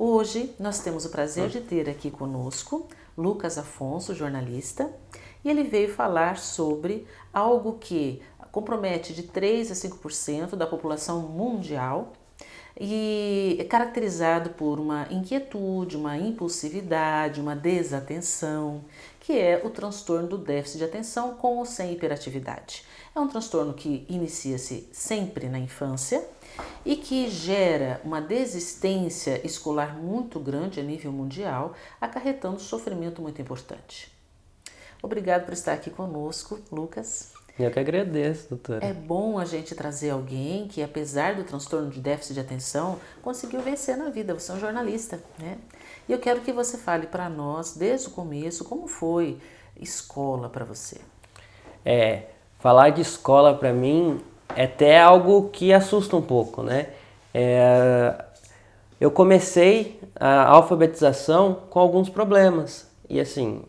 Hoje nós temos o prazer de ter aqui conosco Lucas Afonso, jornalista, e ele veio falar sobre algo que compromete de 3 a 5% da população mundial e é caracterizado por uma inquietude, uma impulsividade, uma desatenção, que é o transtorno do déficit de atenção com ou sem hiperatividade. É um transtorno que inicia-se sempre na infância e que gera uma desistência escolar muito grande a nível mundial, acarretando sofrimento muito importante. Obrigado por estar aqui conosco, Lucas. Eu que agradeço, doutora. É bom a gente trazer alguém que, apesar do transtorno de déficit de atenção, conseguiu vencer na vida. Você é um jornalista, né? E eu quero que você fale para nós, desde o começo, como foi escola para você. Falar de escola para mim é até algo que assusta um pouco, né? Eu comecei a alfabetização com alguns problemas. E assim,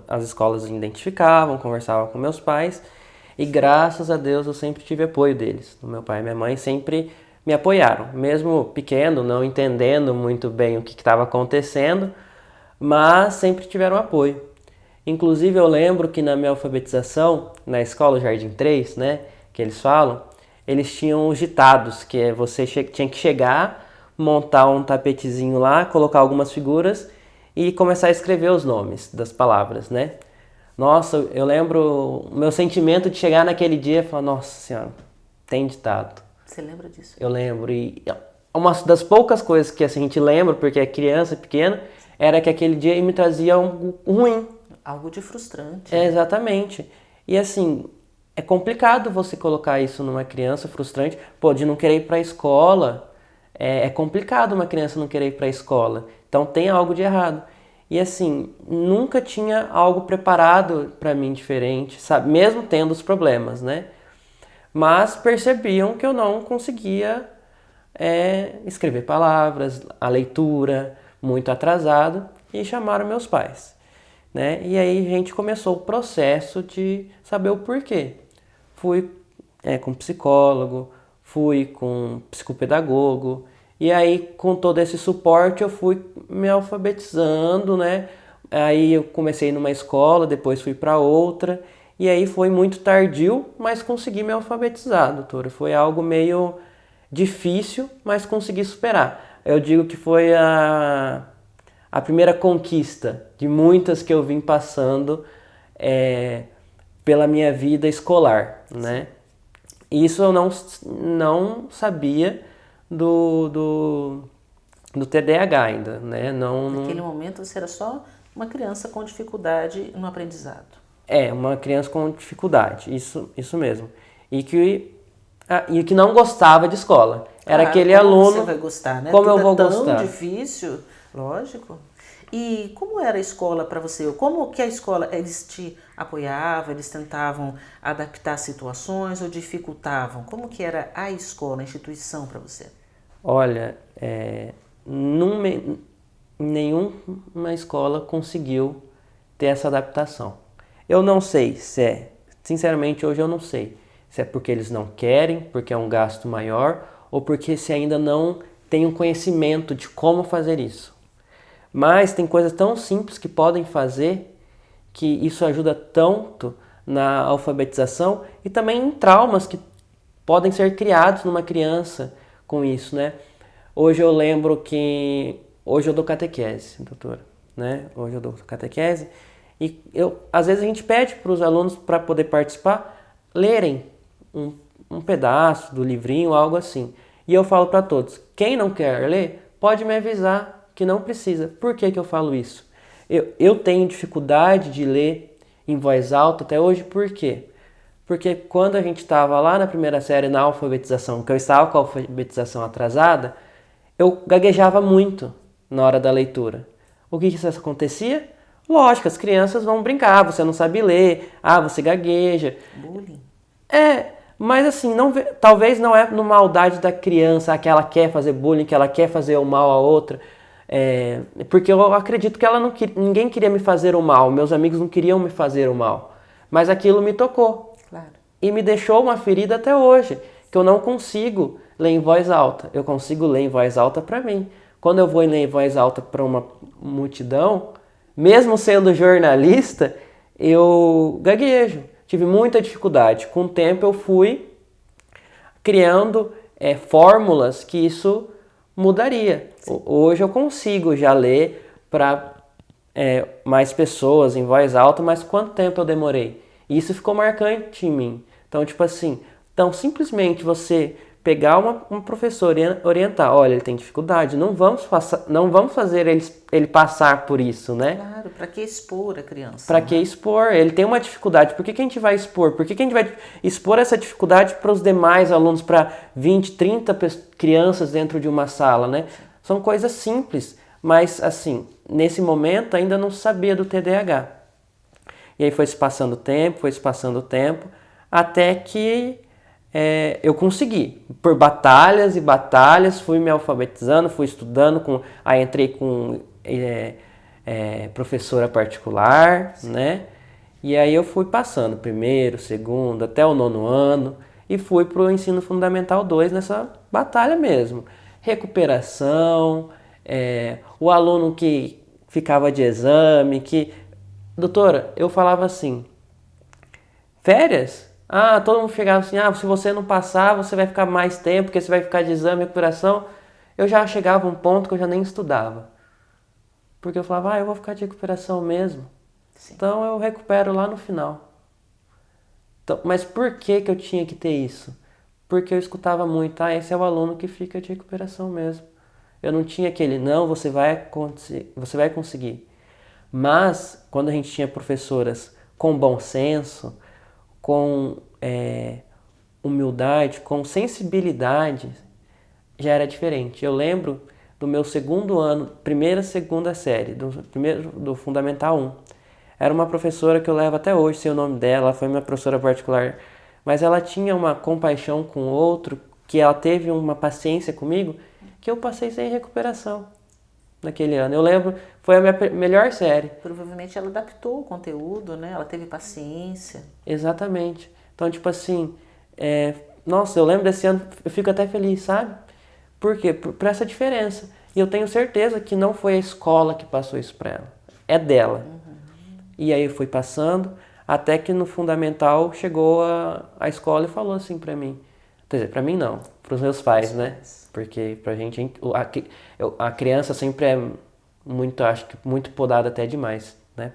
as escolas me identificavam, conversavam com meus pais e graças a Deus eu sempre tive apoio deles. Meu pai e minha mãe sempre me apoiaram, mesmo pequeno, não entendendo muito bem o que estava acontecendo, mas sempre tiveram apoio. Inclusive eu lembro que na minha alfabetização, na escola Jardim 3, né, que eles falam, eles tinham os ditados, que você tinha que chegar, montar um tapetezinho lá, colocar algumas figuras e começar a escrever os nomes das palavras, né? Nossa, eu lembro o meu sentimento de chegar naquele dia e falar, nossa senhora, tem ditado. Você lembra disso? Eu lembro, e uma das poucas coisas que assim, a gente lembra, porque é criança, pequena, era que aquele dia me trazia algo ruim. Algo de frustrante. Exatamente. E assim, é complicado você colocar isso numa criança frustrante, de não querer ir para a escola. É complicado uma criança não querer ir para a escola. Então tem algo de errado. E assim, nunca tinha algo preparado para mim diferente, sabe? Mesmo tendo os problemas, né? Mas percebiam que eu não conseguia escrever palavras, a leitura, muito atrasado, e chamaram meus pais, né? E aí a gente começou o processo de saber o porquê. Fui com psicólogo, fui com psicopedagogo, e aí com todo esse suporte eu fui me alfabetizando, né? Aí eu comecei numa escola, depois fui para outra, e aí foi muito tardio, mas consegui me alfabetizar, doutora. Foi algo meio difícil, mas consegui superar. Eu digo que foi a primeira conquista de muitas que eu vim passando pela minha vida escolar, né? Isso eu não sabia do TDAH ainda, né? Naquele momento você era só uma criança com dificuldade no aprendizado. Uma criança com dificuldade, isso mesmo. E que não gostava de escola. Era aquele como aluno... você vai gostar, né? Como Tudo eu vou tão gostar? difícil, lógico. E como era a escola para você? Como que a escola, eles te apoiavam, eles tentavam adaptar situações ou dificultavam? Como que era a escola, a instituição para você? Olha, nenhuma escola conseguiu ter essa adaptação. Eu não sei sinceramente hoje eu não sei, se é porque eles não querem, porque é um gasto maior, ou porque se ainda não tem um conhecimento de como fazer isso. Mas tem coisas tão simples que podem fazer que isso ajuda tanto na alfabetização e também em traumas que podem ser criados numa criança com isso, né? Hoje eu lembro que... Hoje eu dou catequese, doutora, né? Hoje eu dou catequese e às vezes a gente pede para os alunos, para poder participar, lerem um pedaço do livrinho, algo assim. E eu falo para todos, quem não quer ler, pode me avisar que não precisa. Por que eu falo isso? Eu tenho dificuldade de ler em voz alta até hoje, por quê? Porque quando a gente estava lá na primeira série, na alfabetização, que eu estava com a alfabetização atrasada, eu gaguejava muito na hora da leitura. O que isso acontecia? Lógico, as crianças vão brincar, você não sabe ler, você gagueja. Bullying. Mas assim, talvez não é no maldade da criança, que ela quer fazer bullying, que ela quer fazer o mal a outra. Porque eu acredito que ninguém queria me fazer o mal, meus amigos não queriam me fazer o mal. Mas aquilo me tocou. Claro. E me deixou uma ferida até hoje, que eu não consigo ler em voz alta. Eu consigo ler em voz alta para mim. quando eu vou ler em voz alta para uma multidão, mesmo sendo jornalista, eu gaguejo. Tive muita dificuldade. Com o tempo eu fui criando fórmulas que isso mudaria. Hoje eu consigo já ler para mais pessoas em voz alta, mas quanto tempo eu demorei? E isso ficou marcante em mim. Então, tipo assim, simplesmente você pegar uma professora e orientar, olha, ele tem dificuldade, não vamos fazer ele passar por isso, né? Claro, para que expor a criança? Para que expor? Ele tem uma dificuldade, por que a gente vai expor? Por que a gente vai expor essa dificuldade para os demais alunos, para 20, 30 crianças dentro de uma sala, né? São coisas simples, mas assim, nesse momento ainda não sabia do TDAH. E aí foi se passando o tempo, até que eu consegui. Por batalhas e batalhas, fui me alfabetizando, fui estudando, aí entrei com professora particular, né? E aí eu fui passando, primeiro, segundo, até o 9º ano, e fui para o ensino fundamental 2 nessa batalha mesmo. Recuperação, o aluno que ficava de exame, doutora, eu falava assim, férias? Todo mundo chegava assim, se você não passar, você vai ficar mais tempo, porque você vai ficar de exame, recuperação. Eu já chegava a um ponto que eu já nem estudava. Porque eu falava, eu vou ficar de recuperação mesmo. Sim. Então eu recupero lá no final. Então, mas por que eu tinha que ter isso? Porque eu escutava muito, esse é o aluno que fica de recuperação mesmo. Eu não tinha aquele, não, você vai conseguir. Mas, quando a gente tinha professoras com bom senso, com humildade, com sensibilidade, já era diferente. Eu lembro do meu 2º ano, primeira, segunda série, do Fundamental 1. Era uma professora que eu levo até hoje, sei o nome dela, foi minha professora particular, mas ela tinha uma compaixão com o outro, que ela teve uma paciência comigo, que eu passei sem recuperação naquele ano. Eu lembro, foi a minha melhor série. Provavelmente ela adaptou o conteúdo, né? Ela teve paciência. Exatamente. Então, tipo assim, nossa, eu lembro desse ano, eu fico até feliz, sabe? Por quê? Por essa diferença. E eu tenho certeza que não foi a escola que passou isso pra ela. É dela. E aí eu fui passando, até que no fundamental chegou a escola e falou assim pra mim. Quer dizer, pra mim não, pros meus pais, né? Porque pra gente, a criança sempre é muito, acho que muito podada até demais, né?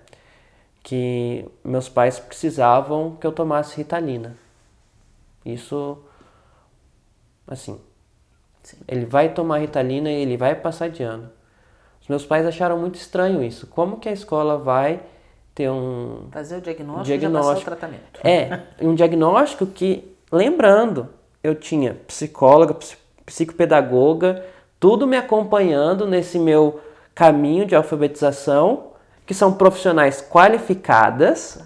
Que meus pais precisavam que eu tomasse Ritalina. Isso, assim, sim. Ele vai tomar Ritalina e ele vai passar de ano. Os meus pais acharam muito estranho isso. Como que a escola vai ter fazer o diagnóstico e já passar o tratamento? Um diagnóstico que, lembrando, eu tinha psicóloga, psicopedagoga, tudo me acompanhando nesse meu caminho de alfabetização, que são profissionais qualificadas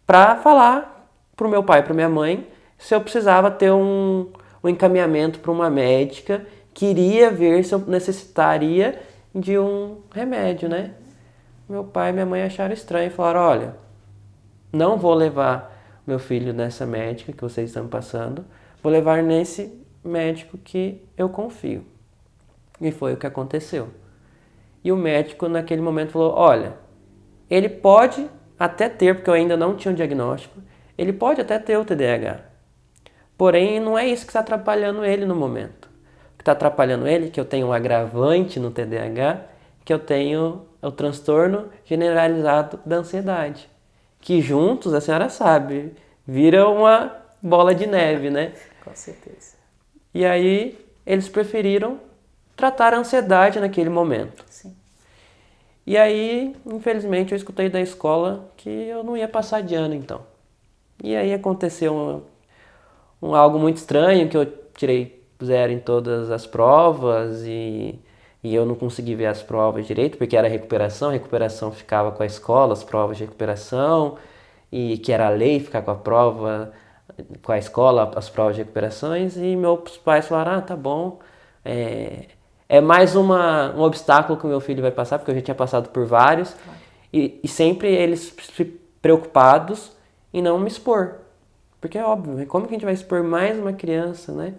para falar para o meu pai e para minha mãe se eu precisava ter um encaminhamento para uma médica que iria ver se eu necessitaria de um remédio, né? Meu pai e minha mãe acharam estranho e falaram, olha, não vou levar meu filho nessa médica que vocês estão passando, vou levar nesse médico que eu confio. E foi o que aconteceu. E o médico naquele momento falou, olha, ele pode até ter, porque eu ainda não tinha um diagnóstico, ele pode até ter o TDAH. Porém, não é isso que está atrapalhando ele no momento. O que está atrapalhando ele é que eu tenho um agravante no TDAH, que eu tenho o transtorno generalizado da ansiedade. Que juntos, a senhora sabe, vira uma bola de neve, né? Com certeza. E aí, eles preferiram tratar a ansiedade naquele momento. Sim. E aí, infelizmente, eu escutei da escola que eu não ia passar de ano, então. E aí aconteceu algo muito estranho, que eu tirei 0 em todas as provas e eu não consegui ver as provas direito, porque era recuperação ficava com a escola, as provas de recuperação, e que era a lei ficar com a prova, com a escola, as provas de recuperações, e meus pais falaram, tá bom, é mais um obstáculo que o meu filho vai passar, porque eu já tinha passado por vários, e sempre eles preocupados em não me expor. Porque é óbvio, como que a gente vai expor mais uma criança, né?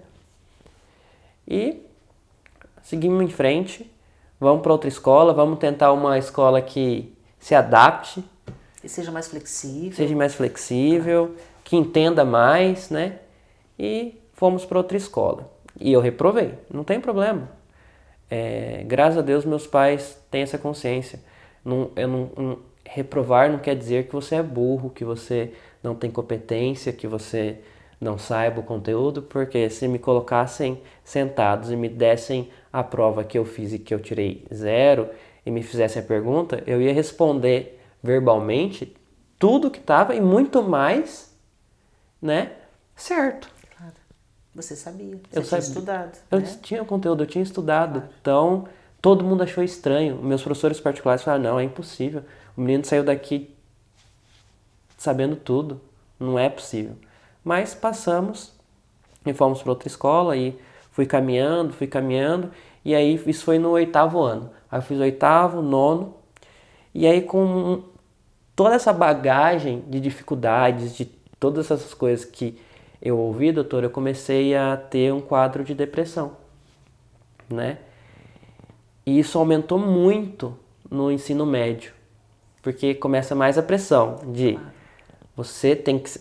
E seguimos em frente. vamos para outra escola, vamos tentar uma escola que se adapte, Que seja mais flexível. seja mais flexível, que entenda mais, né? E fomos para outra escola. E eu reprovei, não tem problema. Graças a Deus meus pais têm essa consciência. Reprovar não quer dizer que você é burro, que você não tem competência, que você não saiba o conteúdo, porque se me colocassem sentados e me dessem a prova que eu fiz e que eu tirei 0 e me fizessem a pergunta, eu ia responder verbalmente tudo que estava e muito mais, né? Certo. Claro. Você sabia, Eu você tinha sabia. estudado. Eu né? tinha conteúdo, eu tinha estudado. Claro. Então, todo mundo achou estranho. Meus professores particulares falaram, não, é impossível. O menino saiu daqui sabendo tudo. Não é possível. Mas passamos e fomos para outra escola e fui caminhando. E aí isso foi no 8º ano. Aí eu fiz 8º, 9º. E aí com toda essa bagagem de dificuldades, de todas essas coisas que eu ouvi, doutor, eu comecei a ter um quadro de depressão, né? E isso aumentou muito no ensino médio, porque começa mais a pressão de você tem que...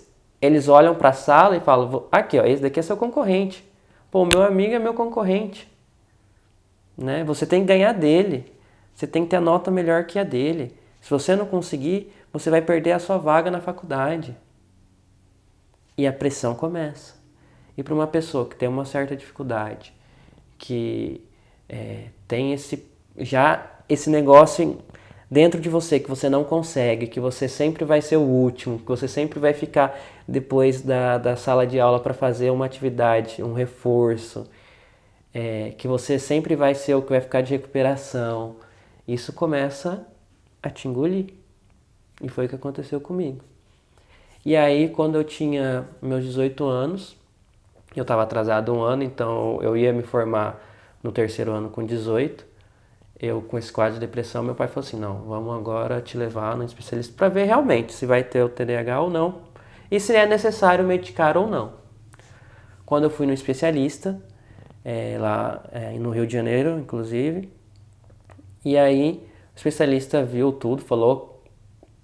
Eles olham para a sala e falam, aqui, ó, esse daqui é seu concorrente. Pô, meu amigo é meu concorrente, né? Você tem que ganhar dele, você tem que ter a nota melhor que a dele. Se você não conseguir, você vai perder a sua vaga na faculdade. E a pressão começa. E para uma pessoa que tem uma certa dificuldade, que tem esse negócio dentro de você, que você não consegue, que você sempre vai ser o último, que você sempre vai ficar depois da sala de aula para fazer uma atividade, um reforço, que você sempre vai ser o que vai ficar de recuperação. Isso começa a te engolir. E foi o que aconteceu comigo. E aí, quando eu tinha meus 18 anos, eu estava atrasado 1 ano, então eu ia me formar no 3º ano com 18. Eu, com esse quadro de depressão, meu pai falou assim, não, vamos agora te levar no especialista para ver realmente se vai ter o TDAH ou não, e se é necessário medicar ou não. Quando eu fui no especialista, lá no Rio de Janeiro, inclusive, e aí o especialista viu tudo, falou...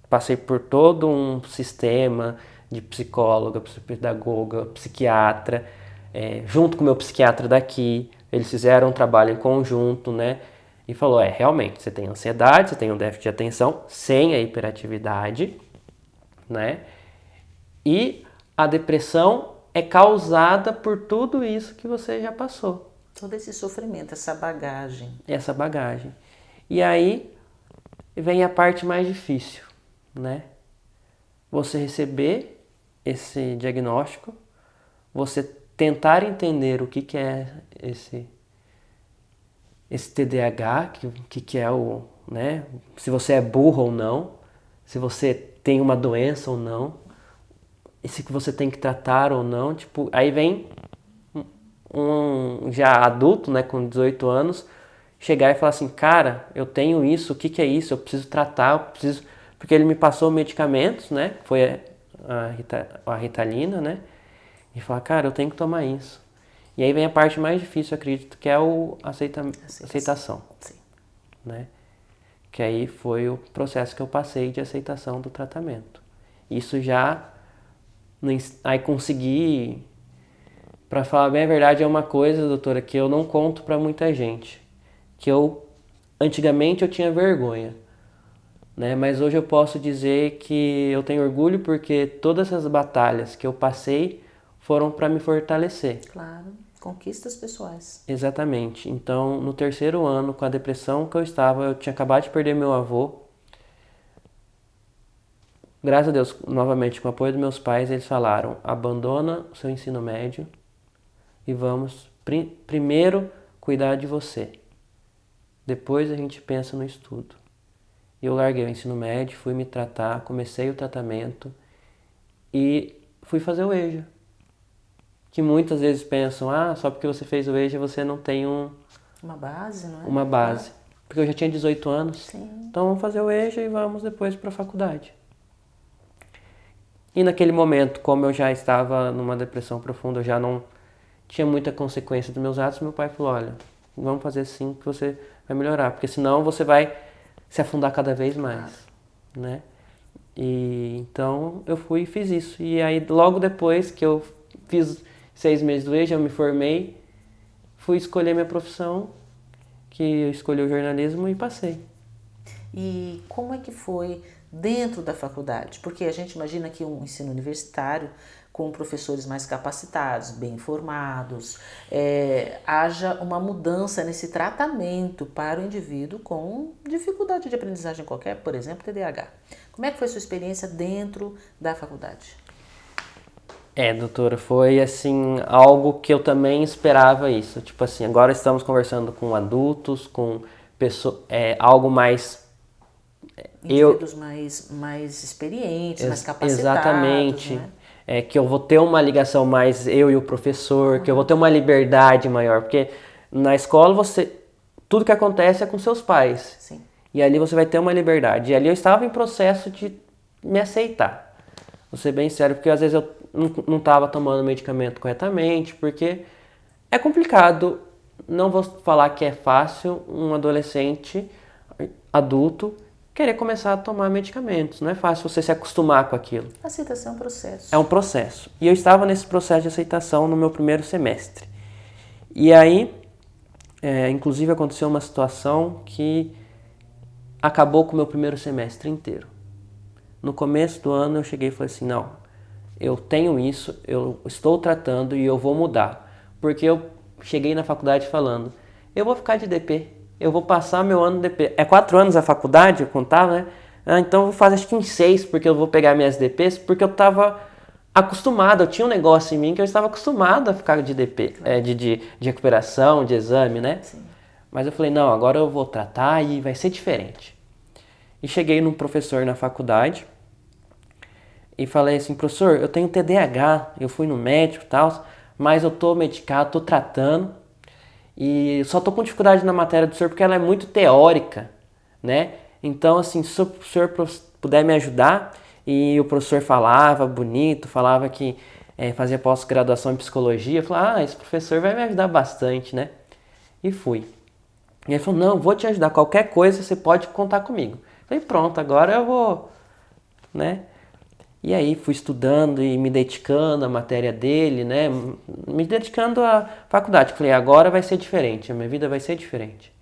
Passei por todo um sistema de psicóloga, psicopedagoga, psiquiatra, junto com o meu psiquiatra daqui. Eles fizeram um trabalho em conjunto, né? E falou, realmente, você tem ansiedade, você tem um déficit de atenção, sem a hiperatividade, né? E a depressão é causada por tudo isso que você já passou. Todo esse sofrimento, essa bagagem. Essa bagagem. E aí vem a parte mais difícil, né? Você receber esse diagnóstico, você tentar entender o que é esse TDAH, que é o, né? Se você é burro ou não, se você tem uma doença ou não, e se você tem que tratar ou não, tipo, aí vem um já adulto, né, com 18 anos, chegar e falar assim, cara, eu tenho isso, o que é isso? Eu preciso tratar, eu preciso... Porque ele me passou medicamentos, né? Foi a Ritalina, né? E falar, cara, eu tenho que tomar isso. E aí vem a parte mais difícil, eu acredito, que é a aceitação. Sim. Né? Que aí foi o processo que eu passei de aceitação do tratamento. Isso já... Aí consegui... Para falar bem a verdade, é uma coisa, doutora, que eu não conto para muita gente. Que antigamente eu tinha vergonha. Né? Mas hoje eu posso dizer que eu tenho orgulho porque todas essas batalhas que eu passei foram para me fortalecer. Claro, conquistas pessoais. Exatamente. Então, no 3º ano, com a depressão que eu estava, eu tinha acabado de perder meu avô. Graças a Deus, novamente, com o apoio dos meus pais, eles falaram, abandona o seu ensino médio e vamos primeiro cuidar de você. Depois a gente pensa no estudo. Eu larguei o ensino médio, fui me tratar, comecei o tratamento e fui fazer o EJA. Que muitas vezes pensam, só porque você fez o EJA você não tem uma base, não é? Uma base. Porque eu já tinha 18 anos. Sim. Então vamos fazer o EJA e vamos depois para a faculdade. E naquele momento, como eu já estava numa depressão profunda, eu já não tinha muita consequência dos meus atos, meu pai falou, olha, vamos fazer assim que você vai melhorar, porque senão você vai se afundar cada vez mais, né? E então eu fui e fiz isso. E aí logo depois que eu fiz 6 meses do EJA, eu me formei, fui escolher minha profissão, que eu escolhi o jornalismo e passei. E como é que foi dentro da faculdade? Porque a gente imagina que um ensino universitário, com professores mais capacitados, bem formados, haja uma mudança nesse tratamento para o indivíduo com dificuldade de aprendizagem qualquer, por exemplo, TDAH. Como é que foi a sua experiência dentro da faculdade? Doutora, foi assim, algo que eu também esperava isso. Tipo assim, agora estamos conversando com adultos, com pessoas, algo mais Indivíduos mais experientes, mais capacitados. Exatamente. Né? Que eu vou ter uma ligação mais eu e o professor, que eu vou ter uma liberdade maior, porque na escola tudo que acontece é com seus pais. Sim. E ali você vai ter uma liberdade. E ali eu estava em processo de me aceitar. Vou ser bem sério, porque às vezes eu não estava tomando medicamento corretamente, porque é complicado. Não vou falar que é fácil um adolescente adulto querer começar a tomar medicamentos. Não é fácil você se acostumar com aquilo. A aceitação é um processo. É um processo. E eu estava nesse processo de aceitação no meu primeiro semestre. E aí, inclusive aconteceu uma situação que acabou com o meu primeiro semestre inteiro. No começo do ano eu cheguei e falei assim, não, eu tenho isso, eu estou tratando e eu vou mudar. Porque eu cheguei na faculdade falando, eu vou ficar de DP. Eu vou passar meu ano de DP. 4 anos a faculdade, eu contava, né? Então eu vou fazer acho que em 6, porque eu vou pegar minhas DPs, porque eu estava acostumado, eu tinha um negócio em mim que eu estava acostumado a ficar de DP, de recuperação, de exame, né? Sim. Mas eu falei, não, agora eu vou tratar e vai ser diferente. E cheguei num professor na faculdade e falei assim, professor, eu tenho TDAH, eu fui no médico e tal, mas eu tô medicado, tô tratando. E só tô com dificuldade na matéria do senhor porque ela é muito teórica, né? Então, assim, se o senhor puder me ajudar, e o professor falava bonito, falava que fazia pós-graduação em psicologia, eu falei, esse professor vai me ajudar bastante, né? E fui. E ele falou, não, vou te ajudar, qualquer coisa você pode contar comigo. Eu falei, pronto, agora eu vou, né? E aí fui estudando e me dedicando à matéria dele, né? Me dedicando à faculdade. Falei, agora vai ser diferente, a minha vida vai ser diferente.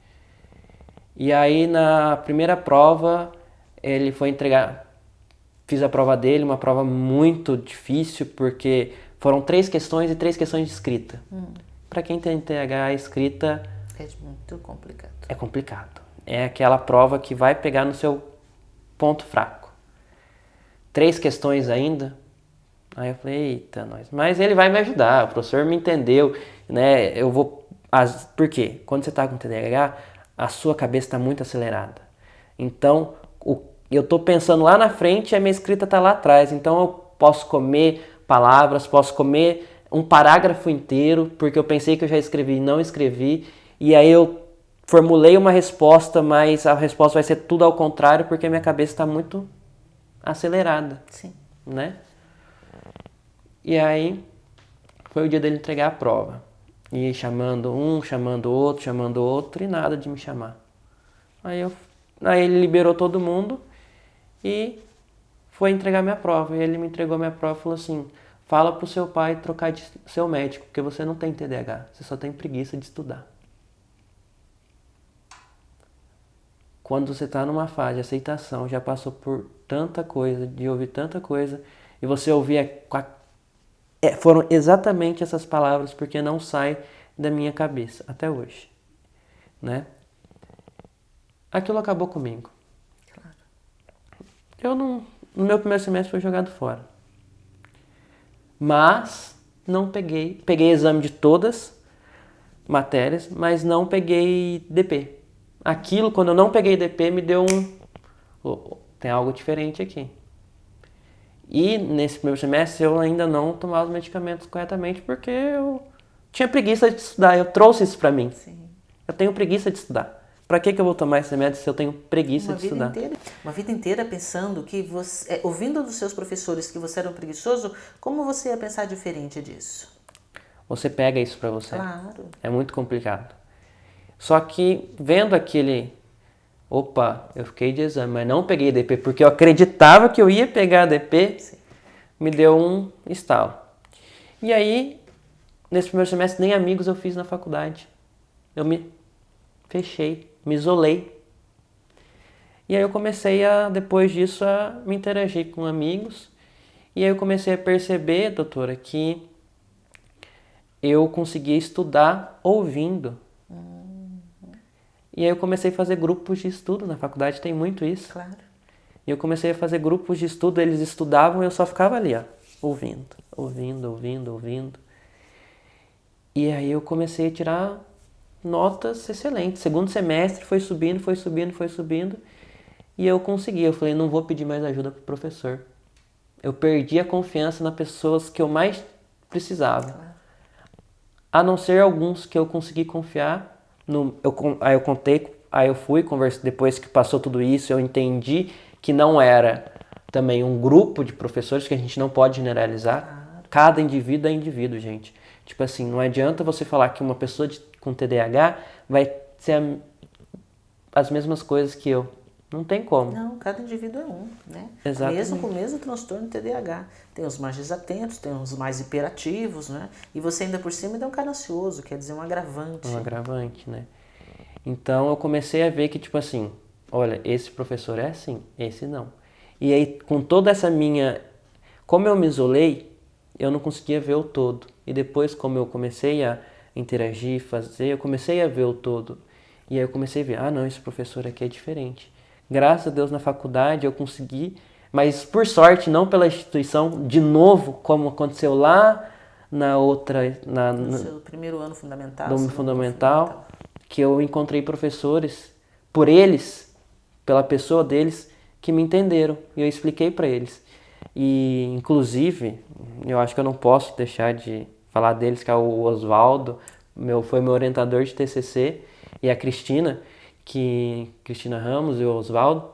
E aí na primeira prova, ele foi entregar, fiz a prova dele, uma prova muito difícil, porque foram 3 questões e 3 questões de escrita. Para quem tem TDAH, a escrita é muito complicado. É complicado. É aquela prova que vai pegar no seu ponto fraco. 3 questões ainda. Aí eu falei, eita, nós. Mas ele vai me ajudar, o professor me entendeu, né? Eu vou. Por quê? Quando você está com TDAH, a sua cabeça está muito acelerada. Então, eu estou pensando lá na frente e a minha escrita está lá atrás. Então, eu posso comer palavras, posso comer um parágrafo inteiro, porque eu pensei que eu já escrevi e não escrevi. E aí eu formulei uma resposta, mas a resposta vai ser tudo ao contrário, porque a minha cabeça está muito acelerada. Sim. Né? E aí foi o dia dele entregar a prova. E chamando um, chamando outro e nada de me chamar. Aí ele liberou todo mundo e foi entregar minha prova. E ele me entregou minha prova e falou assim, fala pro seu pai trocar de seu médico, porque você não tem TDAH, você só tem preguiça de estudar. Quando você está numa fase de aceitação, já passou por tanta coisa, de ouvir tanta coisa, e você ouvir foram exatamente essas palavras, porque não sai da minha cabeça até hoje, né? Aquilo acabou comigo. Claro. No meu primeiro semestre foi jogado fora. Mas não peguei exame de todas matérias, mas não peguei DP. Aquilo, quando eu não peguei DP, me deu tem algo diferente aqui. E nesse primeiro semestre eu ainda não tomava os medicamentos corretamente porque eu tinha preguiça de estudar. Eu trouxe isso pra mim. Sim. Eu tenho preguiça de estudar. Pra que eu vou tomar esse remédio se eu tenho preguiça de estudar? Uma vida inteira pensando que você, ouvindo dos seus professores que você era um preguiçoso, como você ia pensar diferente disso? Você pega isso pra você. Claro. É muito complicado. Só que vendo aquele, opa, eu fiquei de exame, mas não peguei DP, porque eu acreditava que eu ia pegar DP, Sim. me deu um estalo. E aí, nesse primeiro semestre, nem amigos eu fiz na faculdade. Eu me fechei, me isolei. E aí eu comecei depois disso, a me interagir com amigos. E aí eu comecei a perceber, doutora, que eu conseguia estudar ouvindo. E aí eu comecei a fazer grupos de estudo, na faculdade tem muito isso. Claro. E eu comecei a fazer grupos de estudo, eles estudavam e eu só ficava ali, ó, ouvindo. E aí eu comecei a tirar notas excelentes. Segundo semestre foi subindo. E eu consegui. Eu falei, não vou pedir mais ajuda pro professor. Eu perdi a confiança nas pessoas que eu mais precisava. Claro. A não ser alguns que eu consegui confiar. Aí eu contei, aí eu fui, conversei, depois que passou tudo isso, eu entendi que não era também um grupo de professores, que a gente não pode generalizar. Claro. Cada indivíduo é indivíduo, gente. Tipo assim, não adianta você falar que uma pessoa com TDAH vai ser as mesmas coisas que eu. Não tem como. Não, cada indivíduo é um, né? Exatamente. Mesmo com o mesmo transtorno TDAH. Tem os mais desatentos, tem os mais hiperativos, né? E você ainda por cima é um cara ansioso, quer dizer, um agravante. Um agravante, né? Então eu comecei a ver que, tipo assim, olha, esse professor é assim, esse não. E aí, com toda essa minha... Como eu me isolei, eu não conseguia ver o todo. E depois, como eu comecei a interagir, fazer, eu comecei a ver o todo. E aí eu comecei a ver, ah não, esse professor aqui é diferente. Graças a Deus na faculdade eu consegui, mas por sorte, não pela instituição, de novo, como aconteceu lá na outra... No seu primeiro ano fundamental. No fundamental, que eu encontrei professores, por eles, pela pessoa deles, que me entenderam. E eu expliquei para eles. E, inclusive, eu acho que eu não posso deixar de falar deles, que é o Oswaldo, foi meu orientador de TCC, e a Cristina Ramos e o Oswaldo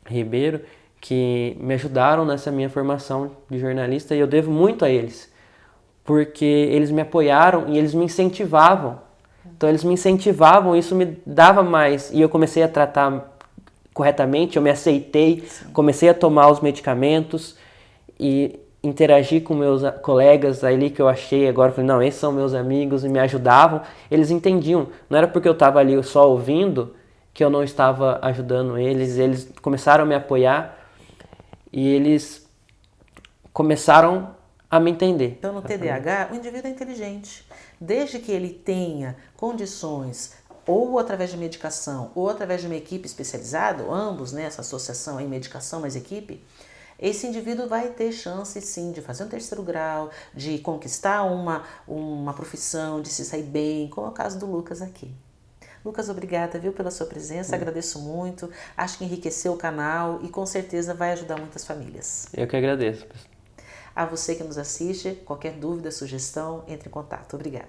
Ribeiro, que me ajudaram nessa minha formação de jornalista, e eu devo muito a eles, porque eles me apoiaram e eles me incentivavam. Então eles me incentivavam, isso me dava mais, e eu comecei a tratar corretamente, eu me aceitei, comecei a tomar os medicamentos e interagir com meus colegas ali que eu achei, agora eu falei, não, esses são meus amigos e me ajudavam, eles entendiam, não era porque eu estava ali só ouvindo que eu não estava ajudando eles começaram a me apoiar e eles começaram a me entender. Então, no TDAH, o indivíduo é inteligente. Desde que ele tenha condições, ou através de medicação, ou através de uma equipe especializada, ambos, né, essa associação aí, medicação mais equipe, esse indivíduo vai ter chance, sim, de fazer um terceiro grau, de conquistar uma profissão, de se sair bem, como é o caso do Lucas aqui. Lucas, obrigada, viu, pela sua presença, agradeço muito, acho que enriqueceu o canal e com certeza vai ajudar muitas famílias. Eu que agradeço. A você que nos assiste, qualquer dúvida, sugestão, entre em contato. Obrigada.